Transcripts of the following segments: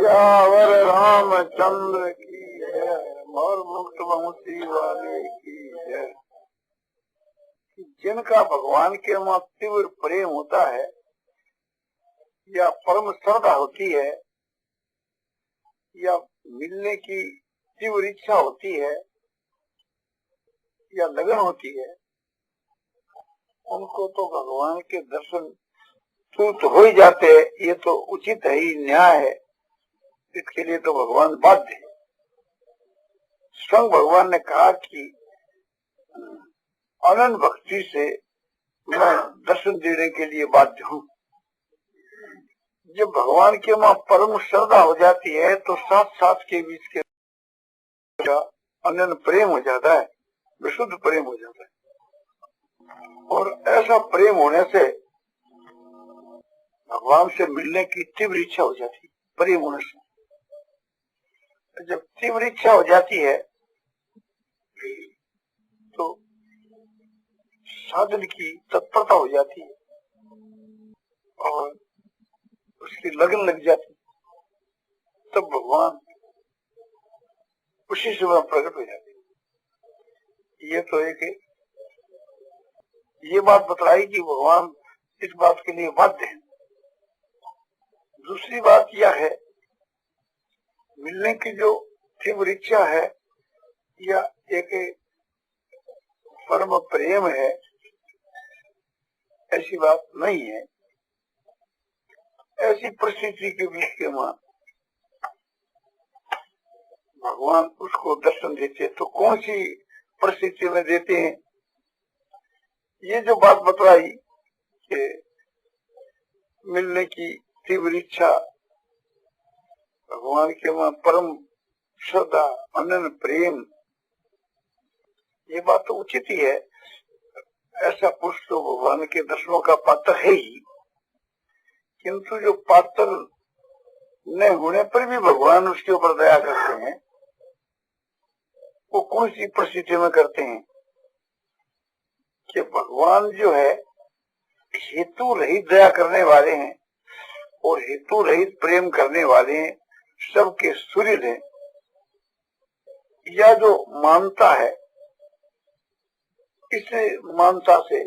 यावर रामचंद्र की जय, और मुक्त वंशी वाले की जय। जिनका भगवान के वहाँ तीव्र प्रेम होता है या परम श्रद्धा होती है या मिलने की तीव्र इच्छा होती है या लगन होती है, उनको तो भगवान के दर्शन तो हो ही जाते हैं। ये तो उचित है ही, न्याय है। इसके लिए तो भगवान बाध्य है। स्वयं भगवान ने कहा कि अनंत भक्ति से मैं दर्शन देने के लिए बाध्य हूँ। जब भगवान के वहाँ परम श्रद्धा हो जाती है तो साथ साथ के बीच के अनंत प्रेम हो जाता है, विशुद्ध प्रेम हो जाता है। और ऐसा प्रेम होने से भगवान से मिलने की तीव्र इच्छा हो जाती है। प्रेम होने से जब तीव्र इच्छा हो जाती है तो साधन की तत्परता हो जाती है और उसकी लगन लग जाती, तब भगवान उसी समय प्रकट हो जाते। ये तो एक ये बात बतलाई कि भगवान इस बात के लिए बाध्य है। दूसरी बात यह है, मिलने की जो तीव्र इच्छा है या एक परम प्रेम है, ऐसी बात नहीं है। ऐसी परिस्थिति के बीच के वहां भगवान उसको दर्शन देते, तो कौन सी परिस्थिति में देते हैं? ये जो बात बतलाई कि मिलने की तीव्र इच्छा, भगवान के वहां परम श्रद्धा, अनन्य प्रेम, ये बात तो उचित ही है। ऐसा पुरुष तो भगवान के दर्शनों का पात्र है ही, किंतु जो पात्र न होने पर भी भगवान उसके ऊपर दया करते हैं, वो कौन सी परिस्थिति में करते हैं? कि भगवान जो है हेतु रहित दया करने वाले हैं और हेतु रहित प्रेम करने वाले हैं, सबके सूर्य हैं। या जो मानता है, इस मानता से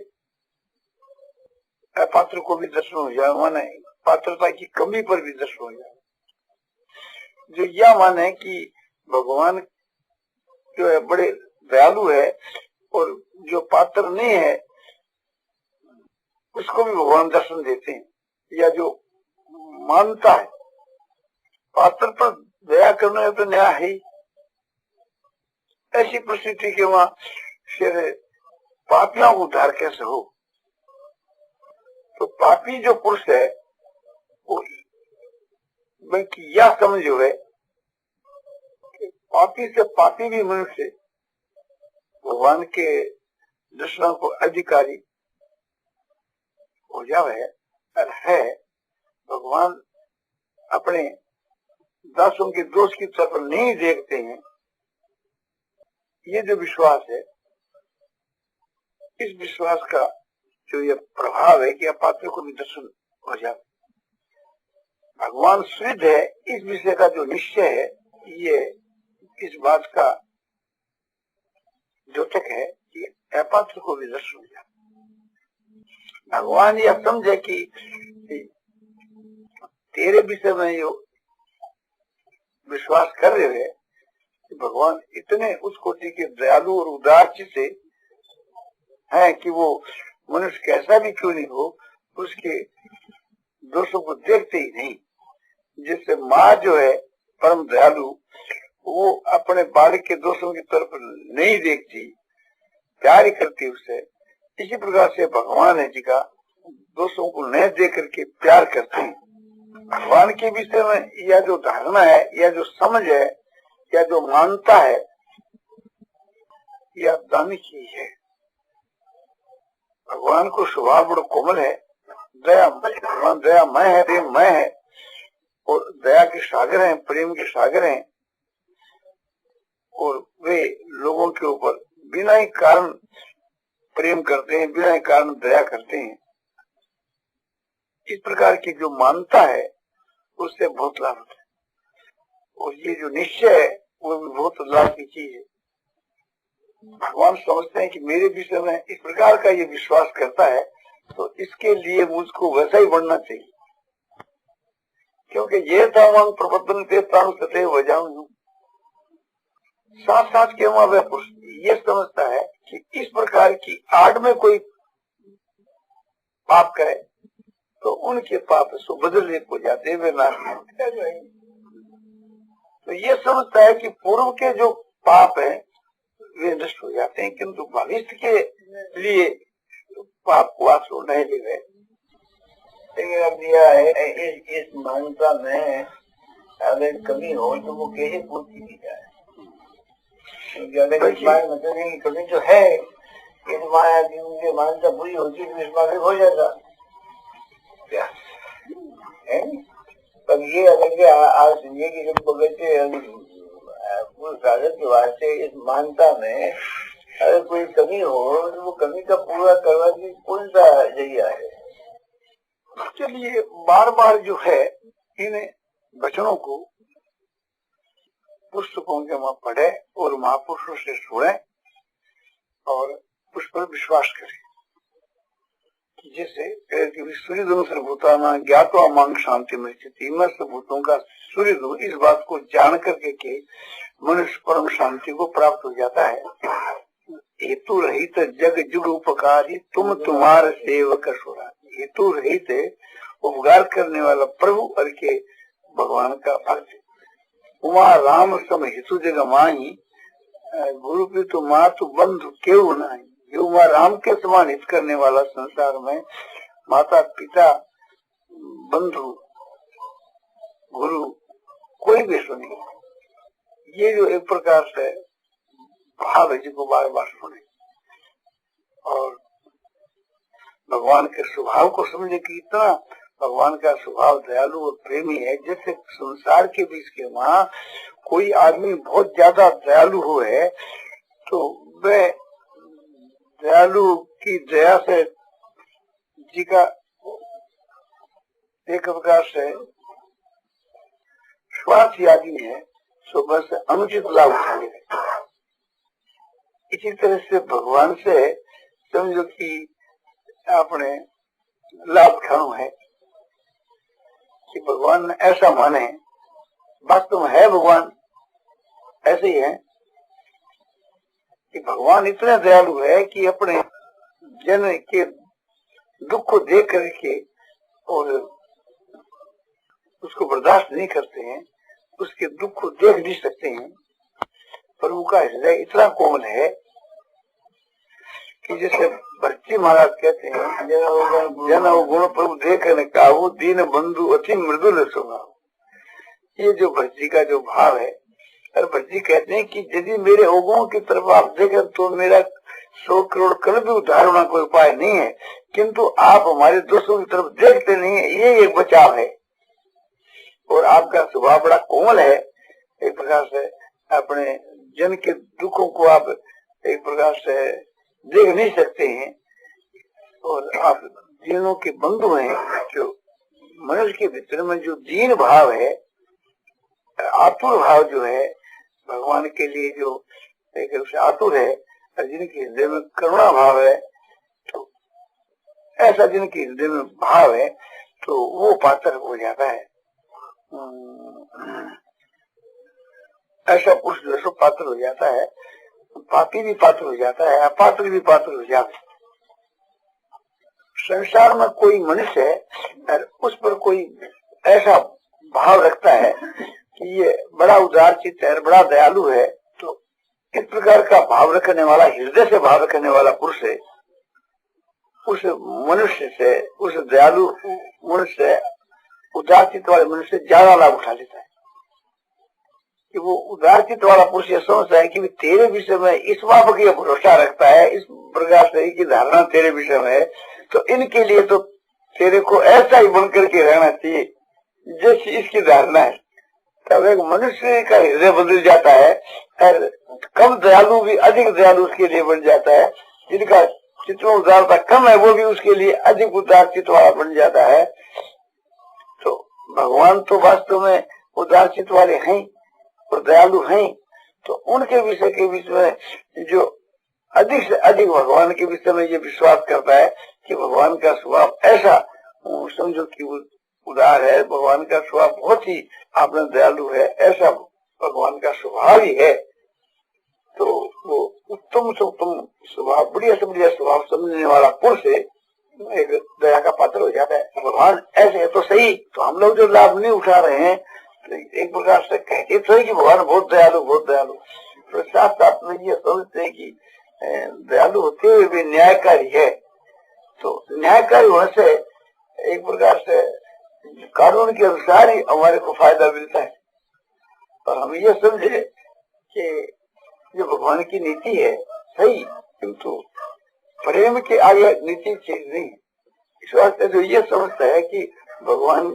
अपात्र को भी दर्शन हो जाए, माने पात्रता की कमी पर भी दर्शन हो जाए। जो यह माने कि भगवान जो है बड़े दयालु है और जो पात्र नहीं है उसको भी भगवान दर्शन देते हैं। या जो मानता है पात्र पर दया करने में तो न्याय है ही, ऐसी परिस्थिति के वहां फिर पापियों को उद्धार कैसे हो? तो पापी जो पुरुष है वो यह समझ है कि पापी से पापी भी मनुष्य भगवान के दर्शनों को अधिकारी हो जावे है। भगवान अपने दासों के दोष की तरफ नहीं देखते हैं। ये जो विश्वास है, इस विश्वास का जो ये प्रभाव है कि अपात्र को भी दर्शन हो जाए। भगवान सिद्ध है, इस विषय का जो निश्चय है, ये इस बात का द्योतक है कि अपात्र को भी दर्शन हो जाए। भगवान यह समझे कि तेरे विषय में जो विश्वास कर रहे हैं कि भगवान इतने उस कोटि के दयालु और उदार से है कि वो मनुष्य कैसा भी क्यों नहीं हो, उसके दोषों को देखते ही नहीं। जैसे माँ जो है परम दयालु, वो अपने बालक के दोषों की तरफ नहीं देखती, प्यार ही करती उससे। इसी प्रकार से भगवान है जी का दोषों को नहीं देख करके प्यार करते हैं। भगवान के विषय में यह जो धारणा है, यह जो समझ है, यह जो मानता है, यह दानिक ही है। भगवान को स्वभाव बड़ा कोमल है, दया, भगवान दयामय है, प्रेममय है और दया के सागर हैं, प्रेम के सागर हैं। और वे लोगों के ऊपर बिना ही कारण प्रेम करते हैं, बिना ही कारण दया करते हैं। इस प्रकार की जो मानता है उससे बहुत लाभ होता है। और ये जो निश्चय है वो भी बहुत लाभ की चीज है। भगवान समझते हैं कि मेरे विषय में इस प्रकार का ये विश्वास करता है तो इसके लिए मुझको वैसा ही बनना चाहिए, क्योंकि ये तावान प्रबंधन के तथे वजाऊं। साथ साथ के वह पुरुष ये समझता है कि इस प्रकार की आड़ में कोई पाप करे तो उनके पाप सो बदलने को जाते वे नाश कर रहे। तो ये समझता है कि पूर्व के जो पाप है वे नष्ट हो जाते हैं, किंतु भविष्य के लिए पाप को आंसू नहीं ले गए। दिया है इस मानता में अगर कमी हो तो वो कैसे पूर्ति की जाए, मतलब कमी जो है इस माया की उनकी मान्यता पूरी होती है तो इस माया हो जाएगा क्या है। तब ये अगर आज ये कि जब बगैचे साधन के वास्ते इस मानता में अगर कोई कमी हो तो वो कमी का पूरा करने की कौन सा जरिया है। चलिए बार बार जो है इन वचनों को पुस्तकों के वहां पढ़े और महापुरुषों से सुने और उस पर विश्वास करें कि जैसे सूर्य सर्वभूताना ज्ञातो मांग शांति में स्थिति में सर्वभूतों का सूर्य इस बात को जान करके के मनुष्य परम शांति को प्राप्त हो जाता है। हेतु रहित जग जुग उपकारी तुम तुम्हारा सेवक सुरा। हेतु रहित उपकार करने वाला प्रभु और के भगवान का भक्त। उमा राम सम हेतु जग माही गुरु पितु मातु बंधु केव नहीं। उमा राम के समान हित करने वाला संसार में माता पिता बंधु गुरु कोई भी सुने। ये जो एक प्रकार से भाव है जिसको बार बार सुने और भगवान के स्वभाव को समझे कि इतना भगवान का स्वभाव दयालु और प्रेमी है। जैसे संसार के बीच के वहां कोई आदमी बहुत ज्यादा दयालु हो है तो वह दयालु की दया से जी का एक प्रकार से स्वार्थी आदमी है तो बस अनुचित लाभ उठा लेगा। इसी तरह से भगवान से समझो कि आपने लाभ खानू है कि भगवान ऐसा माने, वास्तव में है भगवान ऐसे ही है कि भगवान इतने दयालु है कि अपने जन के दुख को देख करके और उसको बर्दाश्त नहीं करते हैं, उसके दुख को देख नहीं सकते हैं, पर उनका हृदय इतना कोमल है कि जैसे भक्ति महाराज कहते हैं जन गुण प्रभु देखने काहू दीन बंधु अति मृदुल स्वभाव। ये जो भक्ति का जो भाव है, और भक्ति कहते हैं कि यदि मेरे अवगुणों की तरफ आप देखें तो मेरा 100 करोड़ कल भी उद्धार होना कोई उपाय नहीं है, किंतु आप हमारे दोस्तों की तरफ देखते नहीं है, ये एक बचाव है। और आपका स्वभाव बड़ा कोमल है, एक प्रकार से अपने जन के दुखों को आप एक प्रकार से देख नहीं सकते हैं और आप दीनों के बंधु हैं। जो मनुष्य के भीतर में जो दीन भाव है, आतुर भाव जो है भगवान के लिए, जो एक रूप से आतुर है, जिनके हृदय में करुणा भाव है, तो ऐसा जिनके हृदय में भाव है तो वो पात्र हो जाता है। ऐसा पुरुष जो पात्र हो जाता है, पापी भी पात्र हो जाता है, अपात्र भी पात्र हो जाता है। संसार में कोई मनुष्य है उस पर कोई ऐसा भाव रखता है कि ये बड़ा उदार चित्त है, बड़ा दयालु है, तो इस प्रकार का भाव रखने वाला, हृदय से भाव रखने वाला पुरुष है, उस मनुष्य से, उस दयालु मनुष्य से, उदार चित्त वाले मनुष्य से ज्यादा लाभ उठा लेता है। कि वो उदार चित्त वाला पुरुष ये समझता है कि तेरे विषय में इस बात की भरोसा रखता है, इस प्रकार से की धारणा तेरे विषय में है, तो इनके लिए तो तेरे को ऐसा ही बन करके रहना चाहिए जैसी इसकी धारणा है। तब एक मनुष्य का हृदय बदल जाता है और कम दयालु भी अधिक दयालु उसके लिए बन जाता है, जिनका चित्त में उदारता कम है वो भी उसके लिए अधिक उदार चित्त वाला बन जाता है। तो भगवान तो वास्तव में उदारचित वाले हैं और दयालु हैं, तो उनके विषय के बीच में जो अधिक से अधिक भगवान के विषय में ये विश्वास करता है कि भगवान का स्वभाव ऐसा समझो कि उदार है, भगवान का स्वभाव बहुत ही आपने दयालु है, ऐसा भगवान का स्वभाव ही है, तो वो उत्तम से उत्तम स्वभाव, बढ़िया से बढ़िया स्वभाव समझने वाला पुरुष एक दया का पात्र हो जाता है। भगवान ऐसे है तो सही, तो हम लोग जो लाभ नहीं उठा रहे हैं, तो एक प्रकार से कहते तो है कि भगवान बहुत दयालु बहुत दयालु, तो साथ साथ में ये समझते हैं कि दयालु होते हुए भी न्यायकारी है। तो न्यायकारी होने से एक प्रकार से कानून के अनुसार ही हमारे को फायदा मिलता है, और हम ये समझे कि जो भगवान की नीति है सही, किंतु प्रेम के आगे नीति चीज नहीं। इस वास्ते जो ये समझता है कि भगवान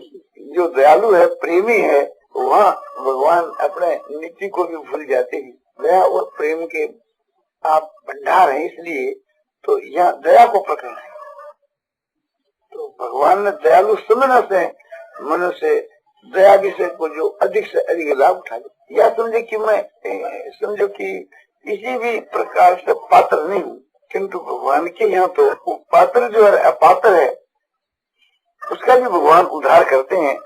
जो दयालु है, प्रेमी है, वहाँ भगवान अपने नीति को भी भूल जाते हैं। दया और प्रेम के आप भंडार हैं, इसलिए तो यहाँ दया को प्रकरण है। तो भगवान ने दयालु समझने से मनुष्य दया विषय को जो अधिक से अधिक लाभ उठा ले, या समझे कि मैं समझो कि किसी भी प्रकार से पात्र नहीं हूँ, किंतु भगवान के यहाँ तो पात्र जो है अपात्र है, उसका भी भगवान उद्धार करते हैं।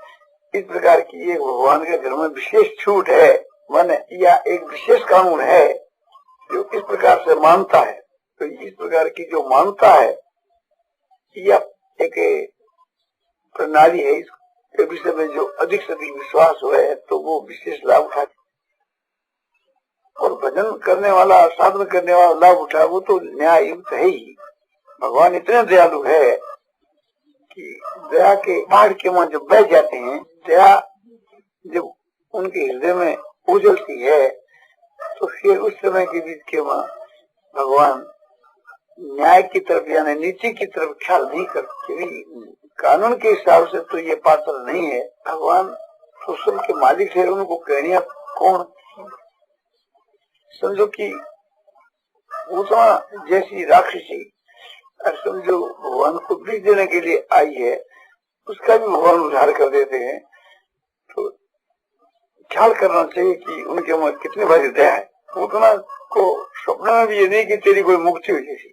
इस प्रकार की एक भगवान के घर में विशेष छूट है, माने या एक विशेष कानून है जो इस प्रकार से मानता है। तो इस प्रकार की जो मानता है या एक प्रणाली है, इसके विषय में जो अधिक से अधिक विश्वास हुआ है तो वो विशेष लाभ उठाते, और भजन करने वाला, साधन करने वाला लाभ उठा, वो तो न्याय युक्त है ही। भगवान इतने दयालु है कि दया के पहाड़ के वहां जब बैठ जाते हैं, दया जब उनके हृदय में उजलती है, तो फिर उस समय के बीच के वहां भगवान न्याय की तरफ यानी नीति की तरफ ख्याल नहीं करते। कानून के हिसाब से तो ये पात्र नहीं है, भगवान तो सबके मालिक है, उनको कहनिया कौन। समझो कि उषा जैसी राक्षसी समझो भगवान को बीज देने के लिए आई है, उसका भी भगवान उद्धार कर देते हैं। तो ख्याल करना चाहिए कि उनके मन कितनी भारी दया है। उतना को स्वप्न में भी ये नहीं कि तेरी कोई मुक्ति हो जैसी,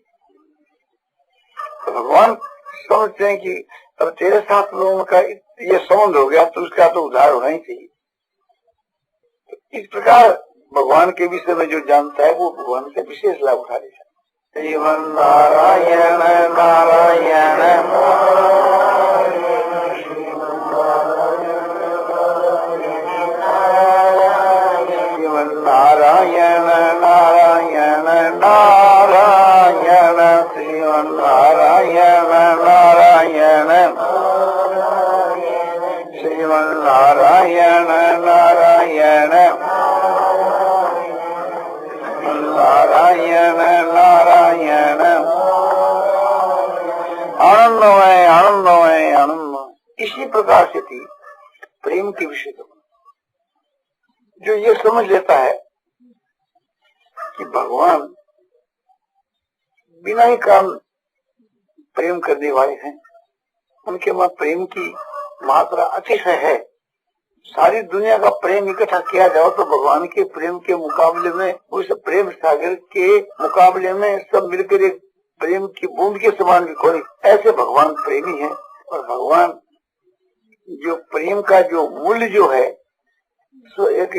तो भगवान समझते हैं कि अब तेरे साथ लोगों का ये संबंध हो गया तो उसका तो उद्धार होना ही चाहिए। तो इस प्रकार भगवान के विषय में जो जानता है वो भगवान से विशेष लाभ उठा लेता है। श्रीमन नारायण नारायण श्रीमन नारायण नारायण नारायण श्रीमन नारायण नारायण श्रीमन नारायण नारायण नारायण नारायण आनंदमय आनंदमय आनंदमय। इसी प्रकार से थी प्रेम के विषय को जो ये समझ लेता है कि भगवान बिना ही काम प्रेम करने वाले हैं, उनके वहां प्रेम की मात्रा अतिशय है। सारी दुनिया का प्रेम इकट्ठा किया जाओ तो भगवान के प्रेम के मुकाबले में, उस प्रेम सागर के मुकाबले में सब मिलकर एक प्रेम की बूंद के समान भी कोई। ऐसे भगवान प्रेमी है, और भगवान जो प्रेम का जो मूल्य जो है सो एक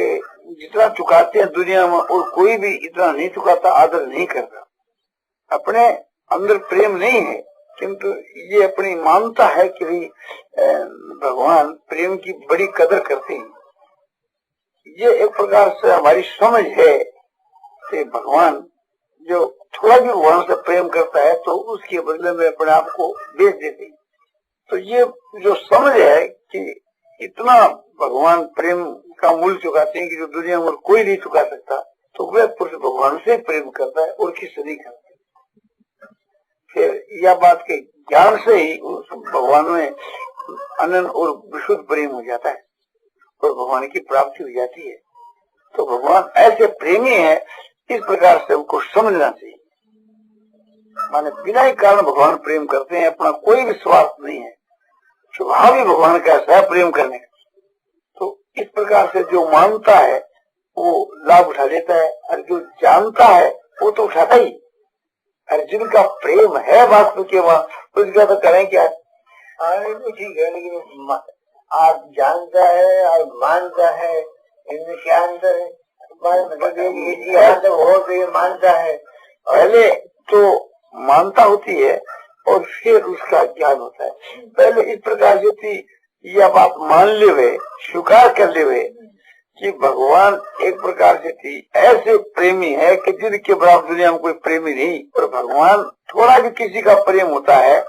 जितना चुकाते हैं दुनिया में और कोई भी इतना नहीं चुकाता, आदर नहीं करता। अपने अंदर प्रेम नहीं है, किंतु ये अपनी मानता है कि भाई भगवान प्रेम की बड़ी कदर करते हैं। ये एक प्रकार से हमारी समझ है कि भगवान जो थोड़ा भी भगवान से प्रेम करता है तो उसके बदले में अपने आप को बेच देते हैं। तो ये जो समझ है कि इतना भगवान प्रेम का मूल्य चुकाते हैं कि जो दुनिया में कोई नहीं चुका सकता, तो वह पुरुष भगवान से प्रेम करता है और किसी नहीं करता। फिर यह बात के ज्ञान से ही उस भगवान में अनंत और विशुद्ध प्रेम हो जाता है और भगवान की प्राप्ति हो जाती है। तो भगवान ऐसे प्रेमी है, इस प्रकार से उनको समझना चाहिए। माने बिना ही कारण भगवान प्रेम करते हैं, अपना कोई भी स्वार्थ नहीं है, स्वभाव ही भगवान का ऐसा प्रेम करने का। इस प्रकार से जो मानता है वो लाभ उठा लेता है, और जो जानता है वो तो उठाता ही। और जिनका प्रेम है वास्तव के वहां उसका तो करें क्या। तो ठीक है, लेकिन आप जानता है और मानता है, इनमें क्या अंतर है? मतलब ये हो तो ये मानता है, पहले तो मानता होती है और फिर उसका ज्ञान होता है। पहले इस प्रकार से थी, यह बात मान ले वे, स्वीकार कर ले वे कि भगवान एक प्रकार से थी ऐसे प्रेमी है कि जिनके बराबर दुनिया में कोई प्रेमी नहीं। और भगवान थोड़ा भी किसी का प्रेम होता है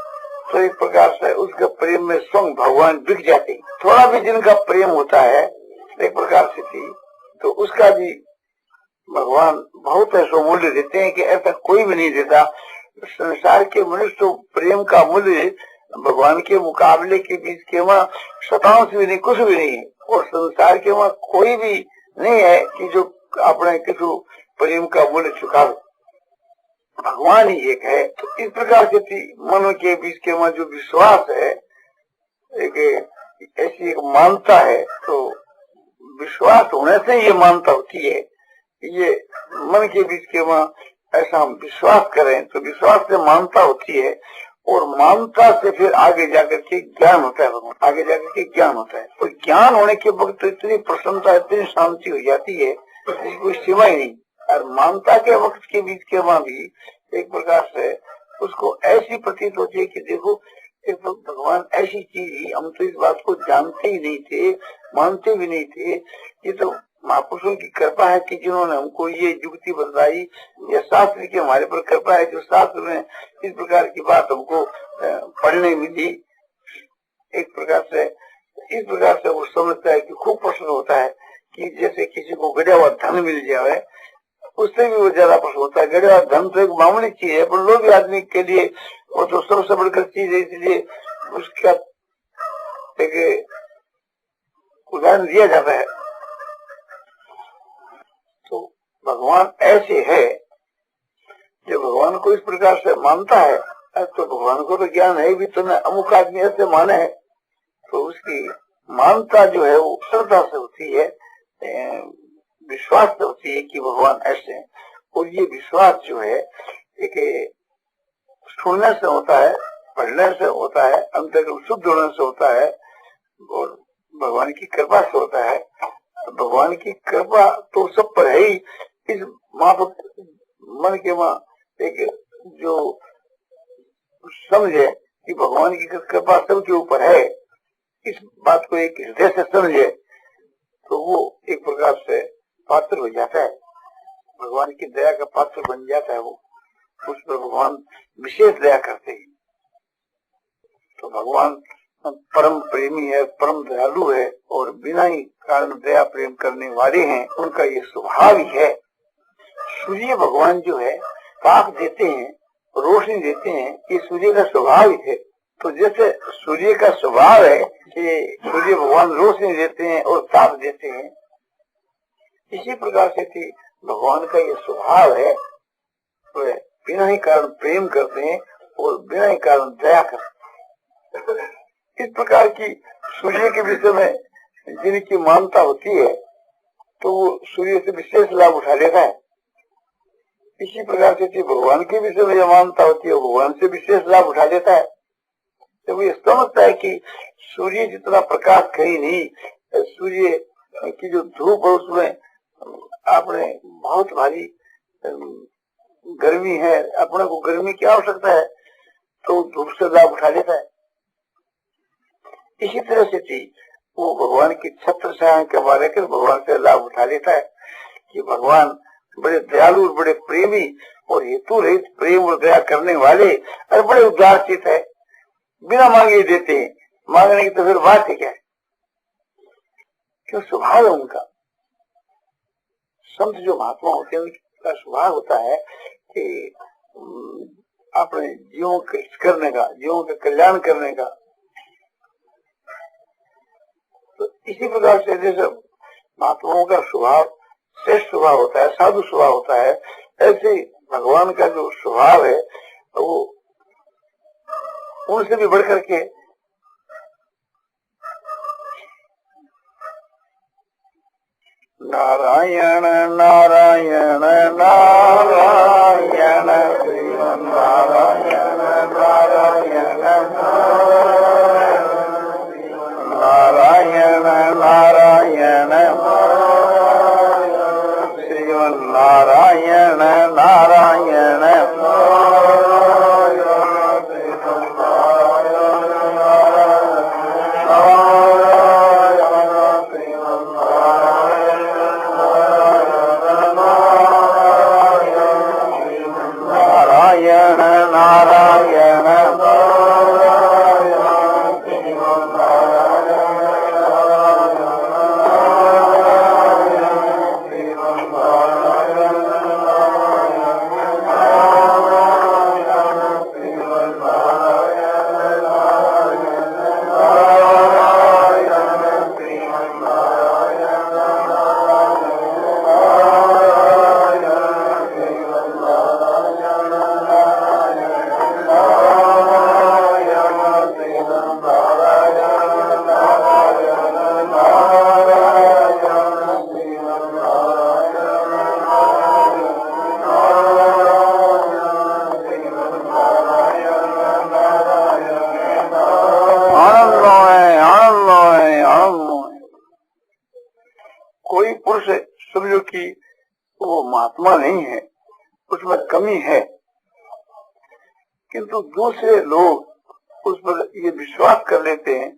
तो एक प्रकार से उसके प्रेम में स्वयं भगवान बिक जाते। थोड़ा भी जिनका प्रेम होता है एक प्रकार से थी तो उसका भी भगवान बहुत ऐसा मूल्य देते हैं कि ऐसा कोई भी नहीं देता। संसार के मनुष्य तो प्रेम का मूल्य भगवान के मुकाबले के बीच के वहाँ शतांश भी नहीं, कुछ भी नहीं है। और संसार के वहाँ कोई भी नहीं है कि जो अपने किसी प्रेम का मूल्य चुका। भगवान ही एक है। तो इस प्रकार से मनो के बीच के वहाँ जो विश्वास है, एक ऐसी एक मानता है, तो विश्वास होने से ये मानता होती है। ये मन के बीच के वहाँ ऐसा हम विश्वास करें तो विश्वास से मानता होती है, और मानता से फिर आगे जाकर के ज्ञान होता है। भगवान आगे जाकर के ज्ञान होता है, और ज्ञान होने के वक्त तो इतनी प्रसन्नता, इतनी शांति हो जाती है जिसकी कोई सीमा ही नहीं। और मानता के वक्त के बीच के वहाँ भी एक प्रकार से उसको ऐसी प्रतीत होती है कि देखो एक भगवान ऐसी चीज ही, हम तो इस बात को जानते ही नहीं थे, मानते भी नहीं थे। ये तो महापुरुषों की कृपा है कि जिन्होंने हमको ये युक्ति बताई, या शास्त्र की हमारे पर कृपा है जो शास्त्र में इस प्रकार की बात हमको पढ़ने मिली। एक प्रकार से इस प्रकार से वो समझता है कि खूब प्रसन्न होता है कि जैसे किसी को गड़ा हुआ धन मिल जाए, उससे भी वो ज्यादा प्रसन्न होता है। गड़ा हुआ धन तो एक मामूली चीज है, पर लोग आदमी के लिए वो तो सबसे बढ़कर चीज है, इसलिए उसका एक उदाहरण दिया जाता है। तो भगवान ऐसे है, जो भगवान को इस प्रकार से मानता है, तो भगवान को तो ज्ञान है भी, तो अमुक आदमी ऐसे माने है, तो उसकी मानता जो है वो श्रद्धा से होती है, विश्वास से होती है कि भगवान ऐसे है। और ये विश्वास जो है एक सुनने से होता है, पढ़ने से होता है, अंतर्गत शुद्ध होने से होता है, और भगवान की कृपा से होता है। भगवान की कृपा तो सब पर है ही। इस मन के वहाँ एक जो समझे कि भगवान की कृपा सबके ऊपर है, इस बात को एक हृदय से समझे, तो वो एक प्रकार से पात्र हो जाता है, भगवान की दया का पात्र बन जाता है। वो उस पर भगवान विशेष दया करते हैं। तो भगवान परम प्रेमी है, परम दयालु है, और बिना ही कारण दया प्रेम करने वाले हैं, उनका ये स्वभाव ही है। सूर्य भगवान जो है ताप देते हैं, रोशनी देते हैं, ये सूर्य का स्वभाव ही है। तो जैसे सूर्य का स्वभाव है कि सूर्य भगवान रोशनी देते हैं और ताप देते हैं, इसी प्रकार से थी भगवान का ये स्वभाव है, वे बिना ही कारण प्रेम करते हैं और बिना ही कारण दया करते हैं। इस प्रकार की सूर्य के विषय में जिनकी मानता होती है तो वो सूर्य से विशेष लाभ उठा लेता है। इसी प्रकार से भगवान के विषय में मानता होती है, भगवान से विशेष लाभ उठा लेता है। तो वो ये समझता है कि सूर्य जितना प्रकाश कहीं नहीं, सूर्य की जो धूप है उसमें आपने बहुत भारी गर्मी है, अपने को गर्मी की आवश्यकता है, तो धूप से लाभ उठा लेता है। इसी तरह से थी वो भगवान की छत्र छाया के बारे में भगवान से लाभ उठा लेता है कि भगवान बड़े दयालु, बड़े प्रेमी और हेतु रहित प्रेम और दया करने वाले और बड़े उदार चित है, बिना मांगे देते हैं। मांगने की तो फिर बात है क्या है, क्यों स्वभाव है उनका। संत जो महात्मा होते हैं उनका स्वभाव होता है कि अपने जीवों के करने का, जीवों का कल्याण करने का। तो इसी प्रकार से जैसे महात्माओं का स्वभाव श्रेष्ठ स्वभाव होता है, साधु स्वभाव होता है, ऐसे भगवान का जो स्वभाव है वो उनसे भी बढ़कर के नारायण नारायण नारायण श्रीमन्नारायण नारायण नारायण नारायण श्रीमन्नारायण नारायण कोई पुरुष समझो कि वो महात्मा नहीं है, उसमें कमी है, किंतु दूसरे लोग उस पर ये विश्वास कर लेते हैं,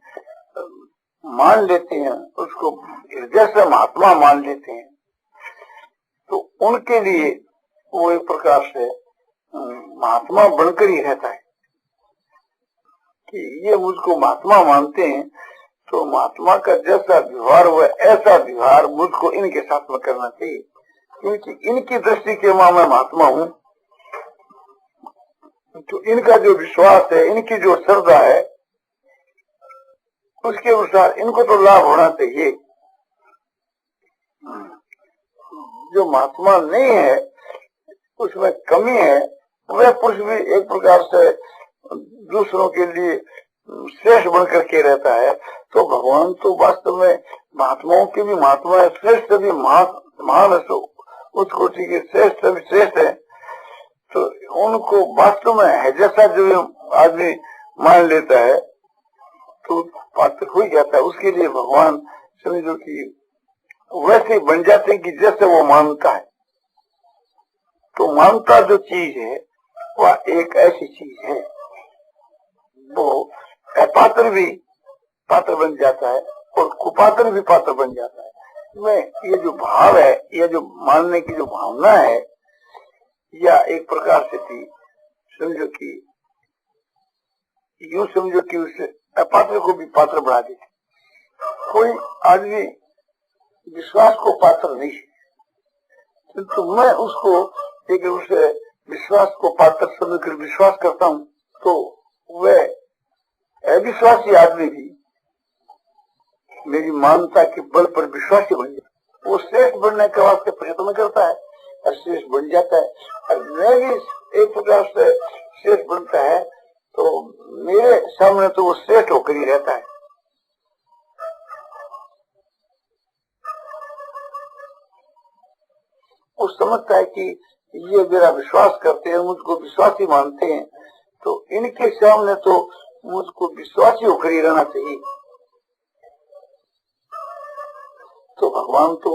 मान लेते हैं, उसको हृदय से महात्मा मान लेते हैं, तो उनके लिए वो एक प्रकार से महात्मा बनकर ही रहता है कि ये मुझको महात्मा मानते हैं, तो महात्मा का जैसा व्यवहार हुआ ऐसा व्यवहार मुझको इनके साथ में करना चाहिए, क्योंकि इनकी दृष्टि के मैं महात्मा हूँ। तो इनका जो विश्वास है, इनकी जो श्रद्धा है, उसके अनुसार इनको तो लाभ होना चाहिए। जो महात्मा नहीं है, उसमें कमी है, वह पुरुष भी एक प्रकार से दूसरों के लिए श्रेष्ठ बनकर के रहता है। तो भगवान तो वास्तव में महात्माओं के भी महात्मा है, श्रेष्ठ भी महान है, तो उस कोटि के श्रेष्ठ भी श्रेष्ठ है। तो उनको वास्तव में है जैसा जो आदमी मान लेता है तो पात्र हो जाता है। उसके लिए भगवान समझो कि वैसे बन जाते हैं कि जैसे वो मानता है। तो मानता जो चीज है वह एक ऐसी चीज है, वो अपात्र भी पात्र बन जाता है और कुपात्र भी पात्र बन जाता है। में ये जो भाव है, ये जो मानने की जो भावना है, या एक प्रकार से थी समझो कि यूं समझो कि उस अपात्र को भी पात्र बना देती। कोई आदमी विश्वास को पात्र नहीं है, किंतु मैं उसको एक उसे विश्वास को पात्र समझकर विश्वास करता हूँ, तो वह अविश्वासी आदमी भी मेरी मानता के बल पर विश्वासी बन जाता है। वो श्रेष्ठ बनने के वास्ते प्रयत्न करता है और श्रेष्ठ बन जाता है, और मैं भी एक प्रकार से श्रेष्ठ बनता है, तो मेरे सामने तो वो श्रेष्ठ होकर ही रहता है। वो समझता है कि ये मेरा विश्वास करते हैं, मुझको विश्वासी मानते हैं, तो इनके सामने तो मुझको विश्वासी होकर ही रहना चाहिए। तो भगवान तो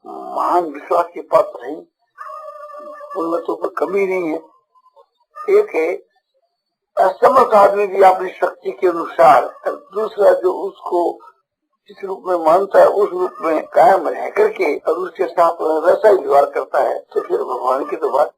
महान विश्वास के पात्र हैं, उनमें तो कोई कमी नहीं है। एक है असमर्थ आदमी भी अपनी शक्ति के अनुसार, दूसरा जो उसको जिस रूप में मानता है उस रूप में कायम रह करके और उसके साथ वैसा ही व्यवहार करता है, तो फिर भगवान की तो बात